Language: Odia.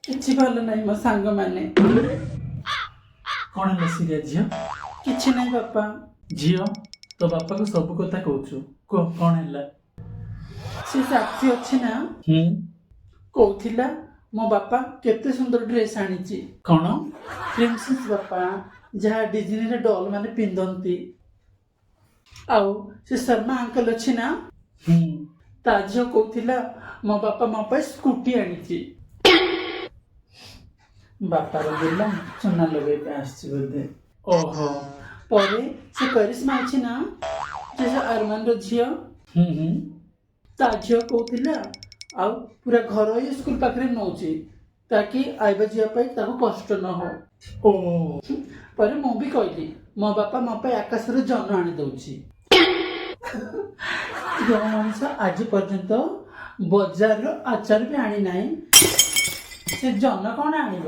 କିଛି ଭଲ ନାହିଁ ମୋ ସାଙ୍ଗମାନେ। କଣ ହେଲା ସିରିଆ ଝିଅ? କିଛି ନାହିଁ ବାପା। ଝିଅ ତୋ ବାପାକୁ ସବୁ କଥା କହୁଛୁ, କୁହ କଣ ହେଲା? ସେ ସାକ୍ଷୀ ଅଛି ନା, କହୁଥିଲା ମୋ ବାପା କେତେ ସୁନ୍ଦର ଡ୍ରେସ୍ ଆଣିଛି। କଣ? ପ୍ରିନ୍ସେସ୍ ବାପା, ଯାହା ଡିଜନୀରେ ଡଲ୍ ମାନେ ପିନ୍ଧନ୍ତି। ଆଉ ସେ ଶର୍ମା ଅଙ୍କଲ ଅଛି ନା, ତା ଝିଅ କହୁଥିଲା ମୋ ବାପା ମୋ ପାଇଁ ସ୍କୁଟି ଆଣିଛି। ବାପାର ଦିନ ଚୁନା ଲଗେଇବା ଆସିଛି ବୋଧେ। ଓହୋ। ପରେ ସେ କରିଶ୍ମା ଅଛି ନା, ଯେ ସେ ଆରମାନର ଝିଅ, ତା ଝିଅ କହୁଥିଲା ଆଉ ପୁରା ଘର ହିଁ ସ୍କୁଲ ପାଖରେ ନଉଛି, ତାକି ଆଇବା ଯିବା ପାଇଁ ତାକୁ କଷ୍ଟ ନ ହଉ। ପରେ ମୁଁ ବି କହିଲି ମୋ ବାପା ମୋ ପାଇଁ ଆକାଶରୁ ଜହ୍ନ ଆଣି ଦଉଛି। ଯେଉଁ ମଣିଷ ଆଜି ପର୍ଯ୍ୟନ୍ତ ବଜାରର ଆଚାର ବି ଆଣିନାହିଁ, ସେ ଜହ୍ନ କଣ ଆଣିବ?